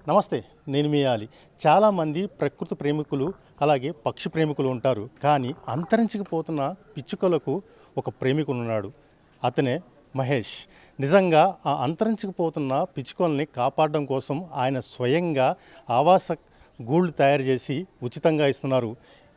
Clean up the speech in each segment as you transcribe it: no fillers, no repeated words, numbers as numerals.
నమస్తే, నేను మీ ఆలి. చాలామంది ప్రకృతి ప్రేమికులు అలాగే పక్షి ప్రేమికులు ఉంటారు. కానీ అంతరించిపోతున్న పిచ్చుకలకు ఒక ప్రేమికుడు ఉన్నాడు. అతనే మహేష్. నిజంగా ఆ అంతరించిపోతున్న పిచ్చుకల్ని కాపాడడం కోసం ఆయన స్వయంగా ఆవాస గూళ్ళు తయారు చేసి ఉచితంగా ఇస్తున్నారు.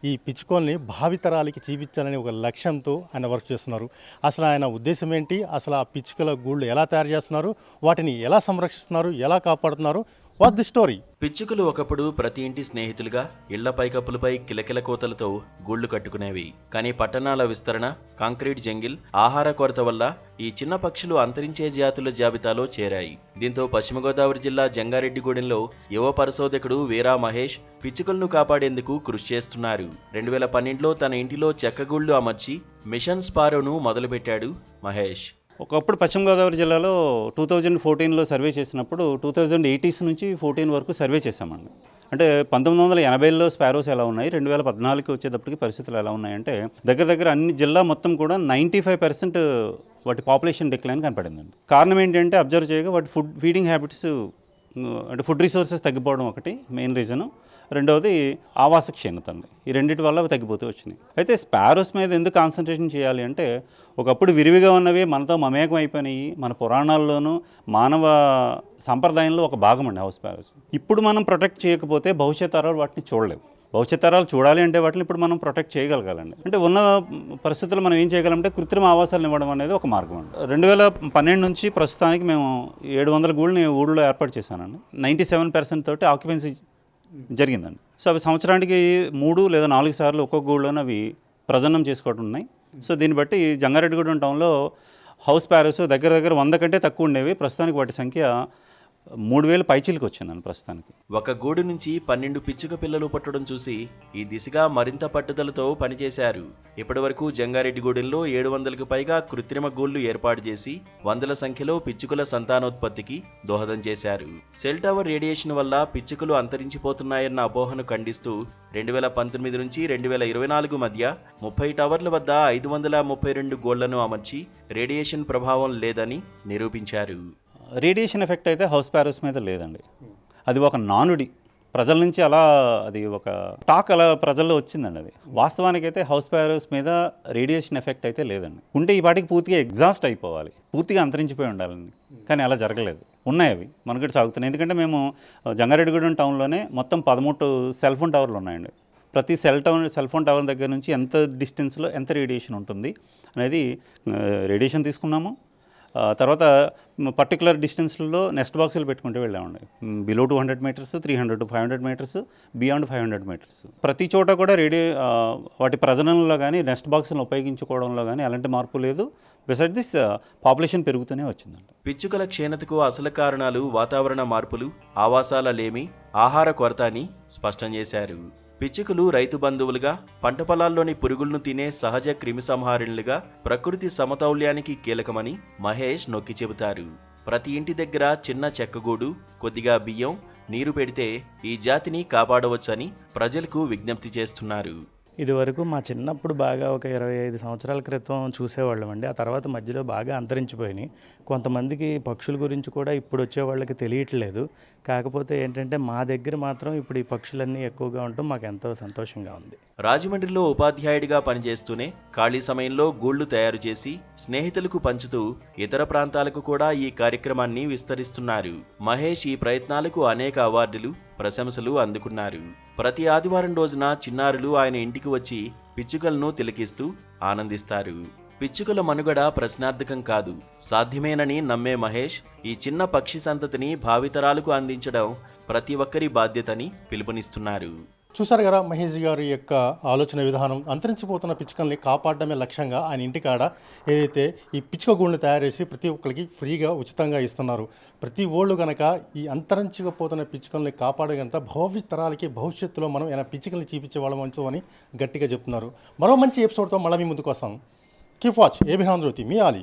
ఈ పిచ్చుకల్ని భావితరాలకి చూపించాలని ఒక లక్ష్యంతో ఆయన వర్క్ చేస్తున్నారు. అసలు ఆయన ఉద్దేశం ఏంటి, అసలు ఆ పిచ్చుకల గూళ్ళు ఎలా తయారు చేస్తున్నారు, వాటిని ఎలా సంరక్షిస్తున్నారు, ఎలా కాపాడుతున్నారు, వాట్ ది స్టోరీ. పిచ్చుకలు ఒకప్పుడు ప్రతి ఇంటి స్నేహితులుగా ఇళ్ల పైకప్పులపై కిలకిల కోతలతో గూళ్లు కట్టుకునేవి. కానీ పట్టణాల విస్తరణ, కాంక్రీట్ జంగిల్, ఆహార కొరత వల్ల ఈ చిన్న పక్షులు అంతరించే జాతుల జాబితాలో చేరాయి. దీంతో పశ్చిమ గోదావరి జిల్లా జంగారెడ్డిగూడెంలో యువ పరిశోధకుడు వీరా మహేష్ పిచ్చుకలను కాపాడేందుకు కృషి చేస్తున్నారు. 2012లో తన ఇంటిలో చెక్కగూళ్లు అమర్చి మిషన్ స్పారోను మొదలుపెట్టాడు మహేష్. ఒకప్పుడు పశ్చిమ గోదావరి జిల్లాలో 2014లో సర్వే చేసినప్పుడు 2080s నుంచి 14 వరకు సర్వే చేశామండి. అంటే 1980లో స్పారోస్ ఎలా ఉన్నాయి, 2014కి వచ్చేటప్పటికి పరిస్థితులు ఎలా ఉన్నాయంటే దగ్గర అన్ని జిల్లా మొత్తం కూడా 95% వాటి పాపులేషన్ డిక్లైన్ కనపడిందండి. కారణం ఏంటంటే అబ్జర్వ్ చేయగా వాటి ఫీడింగ్ హ్యాబిట్స్ అంటే ఫుడ్ రిసోర్సెస్ తగ్గిపోవడం ఒకటి మెయిన్ రీజను. రెండవది ఆవాస క్షీణత అండి. ఈ రెండింటి వల్ల అవి తగ్గిపోతూ వచ్చినాయి. అయితే స్పారోస్ మీద ఎందుకు కాన్సన్ట్రేషన్ చేయాలి అంటే ఒకప్పుడు విరివిగా ఉన్నవి మనతో మమేకం అయిపోయినాయి. మన పురాణాల్లోనూ మానవ సంప్రదాయంలో ఒక భాగం అండి హౌస్ స్పారోస్. ఇప్పుడు మనం ప్రొటెక్ట్ చేయకపోతే భవిష్యత్ తరాలు వాటిని చూడలేవు. భవిష్యత్ తరాలు చూడాలి అంటే వాటిని ఇప్పుడు మనం ప్రొటెక్ట్ చేయగలగాలండి. అంటే ఉన్న పరిస్థితులు మనం ఏం చేయగలంటే కృత్రిమ ఆవాసాలను ఇవ్వడం అనేది ఒక మార్గం అండి. 2012 నుంచి ప్రస్తుతానికి మేము 700 గూళ్ళని ఊళ్ళో ఏర్పాటు చేశానండి. 97% తోటి ఆక్యుపెన్సీ జరిగిందండి. సో అవి సంవత్సరానికి 3 లేదా 4 సార్లు ఒక్కొక్క గూళ్ళలోనే అవి ప్రజన్నం చేసుకోవడం ఉన్నాయి. సో దీన్ని బట్టి జంగారెడ్డిగూడెం టౌన్లో హౌస్ స్పారోస్ దగ్గర 100 కంటే తక్కువ ఉండేవి. ప్రస్తుతానికి వాటి సంఖ్య 3000 పైచీలకు వచ్చిందండి ప్రస్తుతానికి. ఒక గూడు నుంచి 12 పిచ్చుక పిల్లలు పుట్టడం చూసి ఈ దిశగా మరింత పట్టుదలతో పనిచేశారు. ఇప్పటి వరకు జంగారెడ్డిగూడెంలో 700కు పైగా కృత్రిమ గూళ్లు ఏర్పాటు చేసి వందల సంఖ్యలో పిచ్చుకల సంతానోత్పత్తికి దోహదం చేశారు. సెల్ టవర్ రేడియేషన్ వల్ల పిచ్చుకలు అంతరించిపోతున్నాయన్న అపోహను ఖండిస్తూ 2019 నుంచి 2024 మధ్య 30 టవర్ల వద్ద 532 గోళ్లను అమర్చి రేడియేషన్ ప్రభావం లేదని నిరూపించారు. రేడియేషన్ ఎఫెక్ట్ అయితే హౌస్ స్పారోస్ మీద లేదండి. అది ఒక నానుడి ప్రజల నుంచి అలా అది ఒక టాక్ అలా ప్రజల్లో వచ్చిందండి. అది వాస్తవానికి అయితే హౌస్ స్పారోస్ మీద రేడియేషన్ ఎఫెక్ట్ అయితే లేదండి. ఉంటే ఈ పాటికి పూర్తిగా ఎగ్జాస్ట్ అయిపోవాలి, పూర్తిగా అంతరించిపోయి ఉండాలండి. కానీ అలా జరగలేదు. ఉన్నాయి అవి మనకి సాగుతున్నాయి. ఎందుకంటే మేము జంగారెడ్డిగూడెం టౌన్లోనే మొత్తం 13 సెల్ ఫోన్ టవర్లు ఉన్నాయండి. ప్రతి సెల్ ఫోన్ టవర్ దగ్గర నుంచి ఎంత డిస్టెన్స్లో ఎంత రేడియేషన్ ఉంటుంది అనేది రేడియేషన్ తీసుకున్నాము. తర్వాత పర్టికులర్ డిస్టెన్స్లో నెస్ట్ బాక్సులు పెట్టుకుంటూ వెళ్ళామండి. Below 200 metres, 300 to 500 metres, beyond 500 metres. ప్రతి చోట కూడా వాటి ప్రజనంలో కానీ నెస్ట్ బాక్సులను ఉపయోగించుకోవడంలో కానీ ఎలాంటి మార్పు లేదు. బిసైడ్ దిస్ పాపులేషన్ పెరుగుతూనే వచ్చిందండి. పిచ్చుకల క్షీణతకు అసలు కారణాలు వాతావరణ మార్పులు, ఆవాసాల లేమి, ఆహార కొరత అని స్పష్టం చేశారు. పిచ్చుకలు రైతు బంధువులుగా, పంట పొలాల్లోని పురుగులను తినే సహజ క్రిమిసంహారిణులుగా, ప్రకృతి సమతౌల్యానికి కీలకమని మహేష్ నొక్కి చెబుతారు. ప్రతి ఇంటి దగ్గర చిన్న చెక్కగూడు, కొద్దిగా బియ్యం, నీరు పెడితే ఈ జాతిని కాపాడవచ్చని ప్రజలకు విజ్ఞప్తి చేస్తున్నారు. ఇదివరకు మా చిన్నప్పుడు బాగా ఒక 25 సంవత్సరాల క్రితం చూసేవాళ్ళం అండి. ఆ తర్వాత మధ్యలో బాగా అంతరించిపోయినాయి. కొంతమందికి పక్షుల గురించి కూడా ఇప్పుడు వచ్చే వాళ్ళకి తెలియట్లేదు. కాకపోతే ఏంటంటే మా దగ్గర మాత్రం ఇప్పుడు ఈ పక్షులన్నీ ఎక్కువగా ఉండటం మాకు ఎంతో సంతోషంగా ఉంది. రాజమండ్రిలో ఉపాధ్యాయుడిగా పనిచేస్తూనే ఖాళీ సమయంలో గూళ్లు తయారు చేసి స్నేహితులకు పంచుతూ ఇతర ప్రాంతాలకు కూడా ఈ కార్యక్రమాన్ని విస్తరిస్తున్నారు. మహేష్ ఈ ప్రయత్నాలకు అనేక అవార్డులు, ప్రశంసలు అందుకున్నారు. ప్రతి ఆదివారం రోజున చిన్నారులు ఆయన ఇంటికి వచ్చి పిచ్చుకలను తిలకిస్తూ ఆనందిస్తారు. పిచ్చుకల మనుగడ ప్రశ్నార్థకం కాదు, సాధ్యమేనని నమ్మే మహేష్ ఈ చిన్న పక్షి సంతతిని భావితరాలకు అందించడం ప్రతి ఒక్కరి బాధ్యతని పిలుపునిస్తున్నారు. చూసారు కదా మహేష్ గారి యొక్క ఆలోచన విధానం. అంతరించిపోతున్న పిచ్చుకల్ని కాపాడడమే లక్ష్యంగా ఆయన ఇంటికాడ ఏదైతే ఈ పిచ్చుక గూళ్ళని తయారు చేసి ప్రతి ఒక్కరికి ఫ్రీగా ఉచితంగా ఇస్తున్నారు. ప్రతి ఓళ్ళు కనుక ఈ అంతరించిపోతున్న పిచ్చుకల్ని కాపాడగంత తరాలకి భవిష్యత్తులో మనం ఏమైనా పిచ్చుకల్ని చూపించే వాళ్ళం మంచు అని గట్టిగా చెప్తున్నారు. మరో మంచి ఎపిసోడ్తో మళ్ళీ మీ ముందుకు వస్తాను. కీప్ వాచ్ ఏబీ ఆంధ్రజ్యోతి, మీ ఆలి.